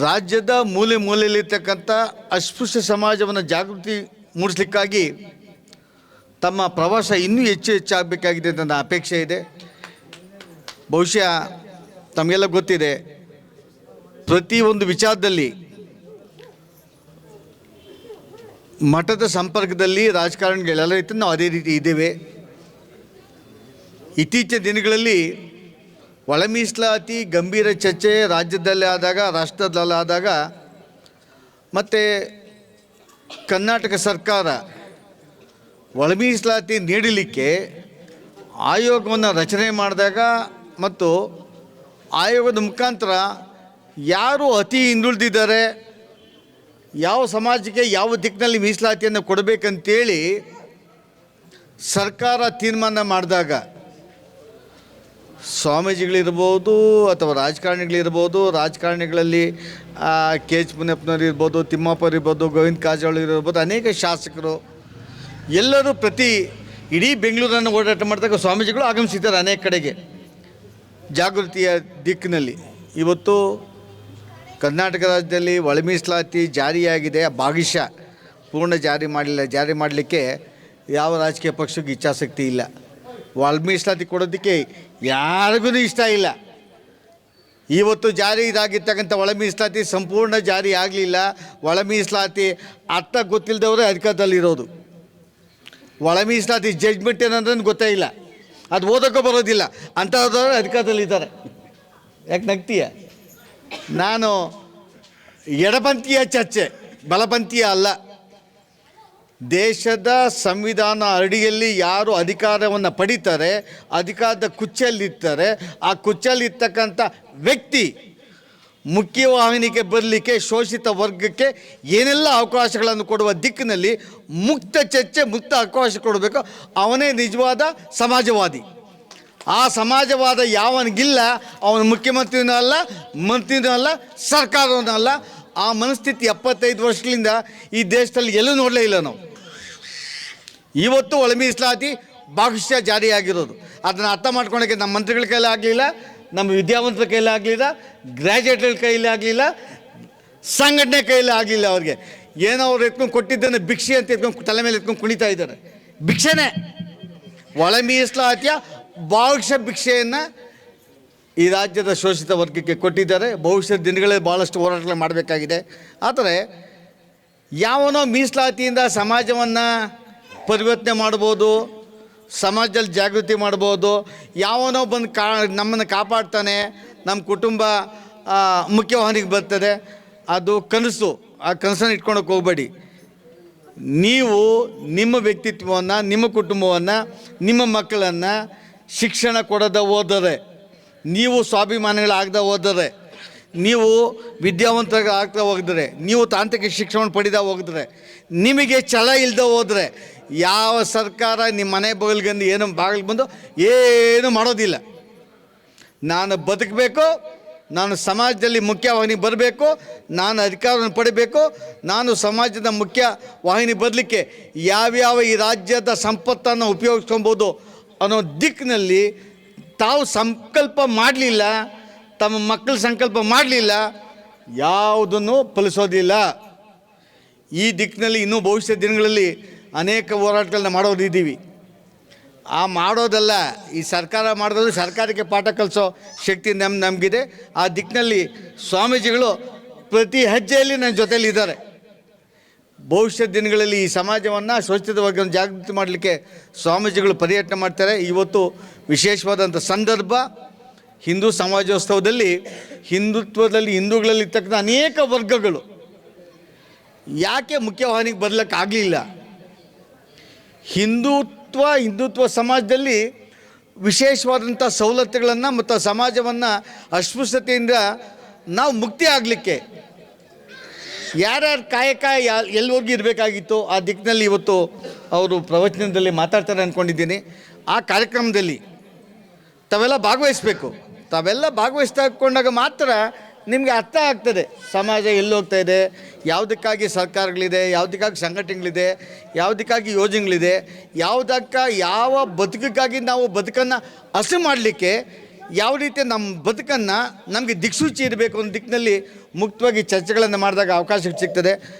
ರಾಜ್ಯದ ಮೂಲೆ ಮೂಲೆಯಲ್ಲಿರ್ತಕ್ಕಂಥ ಅಸ್ಪೃಶ್ಯ ಸಮಾಜವನ್ನು ಜಾಗೃತಿ ಮೂಡಿಸಲಿಕ್ಕಾಗಿ ತಮ್ಮ ಪ್ರವಾಸ ಇನ್ನೂ ಹೆಚ್ಚಾಗಬೇಕಾಗಿದೆ ಅಂತ ನನ್ನ ಅಪೇಕ್ಷೆ ಇದೆ. ಬಹುಶಃ ತಮಗೆಲ್ಲ ಗೊತ್ತಿದೆ, ಪ್ರತಿಯೊಂದು ವಿಚಾರದಲ್ಲಿ ಮಠದ ಸಂಪರ್ಕದಲ್ಲಿ ರಾಜಕಾರಣಿಗಳೆಲ್ಲ ರೀತಿ ನಾವು ಅದೇ ರೀತಿ ಇದ್ದೇವೆ. ಇತ್ತೀಚಿನ ದಿನಗಳಲ್ಲಿ ಒಳ ಮೀಸಲಾತಿ ಗಂಭೀರ ಚರ್ಚೆ ರಾಜ್ಯದಲ್ಲಿ ಆದಾಗ, ರಾಷ್ಟ್ರದಲ್ಲಾದಾಗ, ಮತ್ತು ಕರ್ನಾಟಕ ಸರ್ಕಾರ ಒಳ ಮೀಸಲಾತಿ ನೀಡಲಿಕ್ಕೆ ಆಯೋಗವನ್ನು ರಚನೆ ಮಾಡಿದಾಗ ಮತ್ತು ಆಯೋಗದ ಮುಖಾಂತರ ಯಾರು ಅತಿ ಹಿಂದುಳಿದಿದ್ದಾರೆ, ಯಾವ ಸಮಾಜಕ್ಕೆ ಯಾವ ದಿಕ್ಕಿನಲ್ಲಿ ಮೀಸಲಾತಿಯನ್ನು ಕೊಡಬೇಕಂತೇಳಿ ಸರ್ಕಾರ ತೀರ್ಮಾನ ಮಾಡಿದಾಗ ಸ್ವಾಮೀಜಿಗಳಿರ್ಬೋದು ಅಥವಾ ರಾಜಕಾರಣಿಗಳಲ್ಲಿ ಕೆ ಎಚ್ ಮುನಿಯಪ್ಪನವ್ರು ಇರ್ಬೋದು, ತಿಮ್ಮಪ್ಪರು ಇರ್ಬೋದು, ಗೋವಿಂದ ಕಾರಜೋಳ ಇರ್ಬೋದು, ಅನೇಕ ಶಾಸಕರು ಎಲ್ಲರೂ ಇಡೀ ಬೆಂಗಳೂರನ್ನು ಓಡಾಟ ಮಾಡಿದಾಗ ಸ್ವಾಮೀಜಿಗಳು ಆಗಮಿಸಿದ್ದಾರೆ ಅನೇಕ ಕಡೆಗೆ ಜಾಗೃತಿಯ ದಿಕ್ಕಿನಲ್ಲಿ. ಇವತ್ತು ಕರ್ನಾಟಕ ರಾಜ್ಯದಲ್ಲಿ ಒಳ ಮೀಸಲಾತಿ ಜಾರಿಯಾಗಿದೆ, ಭಾಗಶಃ ಪೂರ್ಣ ಜಾರಿ ಮಾಡಿಲ್ಲ. ಜಾರಿ ಮಾಡಲಿಕ್ಕೆ ಯಾವ ರಾಜಕೀಯ ಪಕ್ಷಕ್ಕೂ ಇಚ್ಛಾಸಕ್ತಿ ಇಲ್ಲ. ಒಳ ಮೀಸಲಾತಿ ಕೊಡೋದಕ್ಕೆ ಯಾರಿಗೂ ಇಷ್ಟ ಇಲ್ಲ. ಇವತ್ತು ಜಾರಿ ಇದಾಗಿರ್ತಕ್ಕಂಥ ಒಳ ಮೀಸಲಾತಿ ಸಂಪೂರ್ಣ ಜಾರಿ ಆಗಲಿಲ್ಲ. ಒಳ ಮೀಸಲಾತಿ ಅರ್ಥ ಗೊತ್ತಿಲ್ಲದವರೇ ಅಧಿಕಾರದಲ್ಲಿರೋದು. ಒಳ ಮೀಸಲಾತಿ ಜಡ್ಜ್ಮೆಂಟ್ ಏನಂದ್ರೆ ಗೊತ್ತೇ ಇಲ್ಲ, ಅದು ಓದೋಕ್ಕೂ ಬರೋದಿಲ್ಲ, ಅಂಥವ್ರವ್ರು ಅಧಿಕಾರದಲ್ಲಿದ್ದಾರೆ. ಯಾಕೆ ನಗ್ತೀಯ? ನಾನು ಎಡಪಂಥೀಯ ಚರ್ಚೆ, ಬಲಪಂಥೀಯ ಅಲ್ಲ. ದೇಶದ ಸಂವಿಧಾನ ಅಡಿಯಲ್ಲಿ ಯಾರು ಅಧಿಕಾರವನ್ನು ಪಡೀತಾರೆ, ಅಧಿಕಾರದ ಕುಚ್ಚಲ್ಲಿರ್ತಾರೆ, ಆ ಕುಚ್ಚಲ್ಲಿರ್ತಕ್ಕಂಥ ವ್ಯಕ್ತಿ ಮುಖ್ಯವಾಹಿನಿಗೆ ಬರಲಿಕ್ಕೆ ಶೋಷಿತ ವರ್ಗಕ್ಕೆ ಏನೆಲ್ಲ ಅವಕಾಶಗಳನ್ನು ಕೊಡುವ ದಿಕ್ಕಿನಲ್ಲಿ ಮುಕ್ತ ಚರ್ಚೆ, ಮುಕ್ತ ಅವಕಾಶ ಕೊಡಬೇಕು. ಅವನೇ ನಿಜವಾದ ಸಮಾಜವಾದಿ. ಆ ಸಮಾಜವಾದ ಯಾವನಿಗಿಲ್ಲ ಅವನು ಮುಖ್ಯಮಂತ್ರಿನೂ ಅಲ್ಲ, ಮಂತ್ರಿನೂ ಅಲ್ಲ, ಸರ್ಕಾರವೂ ಅಲ್ಲ. ಆ ಮನಸ್ಥಿತಿ 75 ವರ್ಷಗಳಿಂದ ಈ ದೇಶದಲ್ಲಿ ಎಲ್ಲೂ ನೋಡಲೇ ಇಲ್ಲ ನಾವು. ಇವತ್ತು ಒಳ ಮೀಸಲಾತಿ ಭಾಗಶಃ ಜಾರಿಯಾಗಿರೋದು. ಅದನ್ನು ಅರ್ಥ ಮಾಡ್ಕೊಳ್ಳೋಕ್ಕೆ ನಮ್ಮ ಮಂತ್ರಿಗಳ ಕೈಲಿ ಆಗಲಿಲ್ಲ, ನಮ್ಮ ವಿದ್ಯಾವಂತರ ಕೈಲಿ ಆಗಲಿಲ್ಲ, ಗ್ರ್ಯಾಜುಯೇಟ್ಗಳ ಕೈಲಿ ಆಗಲಿಲ್ಲ, ಸಂಘಟನೆ ಕೈಲಿ ಆಗಲಿಲ್ಲ. ಅವ್ರಿಗೆ ಏನೋ ಅವ್ರು ಎತ್ಕೊಂಡು ಕೊಟ್ಟಿದ್ದನ್ನು ಭಿಕ್ಷೆ ಅಂತ ಎತ್ಕೊಂಡು ತಲೆ ಮೇಲೆ ಎತ್ಕೊಂಡು ಕುಣಿತಾ ಇದ್ದಾರೆ. ಭಿಕ್ಷೆನೇ ಒಳ ಮೀಸಲಾತಿಯ ಭಾಗಶಃ ಭಿಕ್ಷೆಯನ್ನು ಈ ರಾಜ್ಯದ ಶೋಷಿತ ವರ್ಗಕ್ಕೆ ಕೊಟ್ಟಿದ್ದಾರೆ. ಭವಿಷ್ಯದ ದಿನಗಳಲ್ಲಿ ಭಾಳಷ್ಟು ಹೋರಾಟಗಳು ಮಾಡಬೇಕಾಗಿದೆ. ಆದರೆ ಯಾವನೋ ಮೀಸಲಾತಿಯಿಂದ ಸಮಾಜವನ್ನು ಪರಿವರ್ತನೆ ಮಾಡ್ಬೋದು, ಸಮಾಜದಲ್ಲಿ ಜಾಗೃತಿ ಮಾಡ್ಬೋದು, ಯಾವನೋ ಬಂದು ನಮ್ಮನ್ನು ಕಾಪಾಡ್ತಾನೆ, ನಮ್ಮ ಕುಟುಂಬ ಮುಖ್ಯವಾಹಿನಿಗೆ ಬರ್ತದೆ, ಅದು ಕನಸು. ಆ ಕನಸನ್ನು ಇಟ್ಕೊಳಕ್ಕೆ ಹೋಗಬೇಡಿ. ನೀವು ನಿಮ್ಮ ವ್ಯಕ್ತಿತ್ವವನ್ನು, ನಿಮ್ಮ ಕುಟುಂಬವನ್ನು, ನಿಮ್ಮ ಮಕ್ಕಳನ್ನು ಶಿಕ್ಷಣ ಕೊಡದೆ ಹೋದರೆ, ನೀವು ಸ್ವಾಭಿಮಾನಿಗಳಾಗದೆ ಹೋದರೆ, ನೀವು ವಿದ್ಯಾವಂತರಾಗ್ತಾ ಹೋಗಿದ್ರೆ, ನೀವು ತಾಂತ್ರಿಕ ಶಿಕ್ಷಣವನ್ನು ಪಡೆದ ಹೋಗಿದ್ರೆ, ನಿಮಗೆ ಛಲ ಇಲ್ಲದೆ ಹೋದರೆ ಯಾವ ಸರ್ಕಾರ ನಿಮ್ಮ ಮನೆ ಬಾಗಿಲಿಗೆ ಏನು ಬಾಗಿಲಿಗೆ ಬಂದು ಏನು ಮಾಡೋದಿಲ್ಲ. ನಾನು ಬದುಕಬೇಕು, ನಾನು ಸಮಾಜದಲ್ಲಿ ಮುಖ್ಯವಾಹಿನಿ ಬರಬೇಕು, ನಾನು ಅಧಿಕಾರವನ್ನು ಪಡಿಬೇಕು, ನಾನು ಸಮಾಜದ ಮುಖ್ಯ ವಾಹಿನಿ ಬರಲಿಕ್ಕೆ ಯಾವ್ಯಾವ ಈ ರಾಜ್ಯದ ಸಂಪತ್ತನ್ನು ಉಪಯೋಗಿಸ್ಕೊಬೋದು ಅನ್ನೋ ದಿಕ್ಕಿನಲ್ಲಿ ತಾವು ಸಂಕಲ್ಪ ಮಾಡಲಿಲ್ಲ, ತಮ್ಮ ಮಕ್ಕಳು ಸಂಕಲ್ಪ ಮಾಡಲಿಲ್ಲ, ಯಾವುದನ್ನು ಫಲಿಸೋದಿಲ್ಲ. ಈ ದಿಕ್ಕಿನಲ್ಲಿ ಇನ್ನೂ ಭವಿಷ್ಯದ ದಿನಗಳಲ್ಲಿ ಅನೇಕ ಹೋರಾಟಗಳನ್ನ ಮಾಡೋರಿದ್ದೀವಿ. ಆ ಮಾಡೋದಲ್ಲ, ಈ ಸರ್ಕಾರ ಮಾಡೋದು ಸರ್ಕಾರಕ್ಕೆ ಪಾಠ ಕಲಿಸೋ ಶಕ್ತಿ ನಮಗಿದೆ. ಆ ದಿಕ್ಕಿನಲ್ಲಿ ಸ್ವಾಮೀಜಿಗಳು ಪ್ರತಿ ಹೆಜ್ಜೆಯಲ್ಲಿ ನನ್ನ ಜೊತೆಯಲ್ಲಿದ್ದಾರೆ. ಭವಿಷ್ಯದ ದಿನಗಳಲ್ಲಿ ಈ ಸಮಾಜವನ್ನು ಶೋಷಿತ ವರ್ಗವನ್ನು ಜಾಗೃತಿ ಮಾಡಲಿಕ್ಕೆ ಸ್ವಾಮೀಜಿಗಳು ಪರ್ಯಟನೆ ಮಾಡ್ತಾರೆ. ಇವತ್ತು ವಿಶೇಷವಾದಂಥ ಸಂದರ್ಭ. ಹಿಂದೂ ಸಮಾಜೋತ್ಸವದಲ್ಲಿ ಹಿಂದುಗಳಲ್ಲಿ ಇರ್ತಕ್ಕಂಥ ಅನೇಕ ವರ್ಗಗಳು ಯಾಕೆ ಮುಖ್ಯವಾಹಿನಿಗೆ ಬರಲಿಕ್ಕಾಗಲಿಲ್ಲ? ಹಿಂದುತ್ವ ಸಮಾಜದಲ್ಲಿ ವಿಶೇಷವಾದಂಥ ಸವಲತ್ತುಗಳನ್ನು ಮತ್ತು ಸಮಾಜವನ್ನು ಅಸ್ಪೃಶ್ಯತೆಯಿಂದ ನಾವು ಮುಕ್ತಿ ಆಗಲಿಕ್ಕೆ ಯಾರ್ಯಾರು ಕಾಯಕ ಎಲ್ಲಿ ಇರಬೇಕಾಗಿತ್ತು ಆ ದಿಕ್ಕಿನಲ್ಲಿ ಇವತ್ತು ಅವರು ಪ್ರವಚನದಲ್ಲಿ ಮಾತಾಡ್ತಾರೆ ಅಂದ್ಕೊಂಡಿದ್ದೀನಿ. ಆ ಕಾರ್ಯಕ್ರಮದಲ್ಲಿ ತಾವೆಲ್ಲ ಭಾಗವಹಿಸಬೇಕು. ತಾವೆಲ್ಲ ಭಾಗವಹಿಸ್ಕೊಂಡಾಗ ಮಾತ್ರ ನಿಮಗೆ ಅರ್ಥ ಆಗ್ತದೆ ಸಮಾಜ ಎಲ್ಲಿ ಹೋಗ್ತಾ ಇದೆ, ಯಾವುದಕ್ಕಾಗಿ ಸರ್ಕಾರಗಳಿದೆ, ಯಾವುದಕ್ಕಾಗಿ ಸಂಘಟನೆಗಳಿದೆ, ಯಾವುದಕ್ಕಾಗಿ ಯೋಜನೆಗಳಿದೆ, ಯಾವ ಬದುಕಿಗಾಗಿ ನಾವು ಬದುಕನ್ನು ಹಸು ಮಾಡಲಿಕ್ಕೆ ಯಾವ ರೀತಿ ನಮ್ಮ ಬದುಕನ್ನು ನಮಗೆ ದಿಕ್ಸೂಚಿ ಇರಬೇಕು ಅನ್ನೋ ದಿಕ್ಕಿನಲ್ಲಿ ಮುಕ್ತವಾಗಿ ಚರ್ಚೆಗಳನ್ನು ಮಾಡಿದಾಗ ಅವಕಾಶ ಸಿಗ್ತದೆ.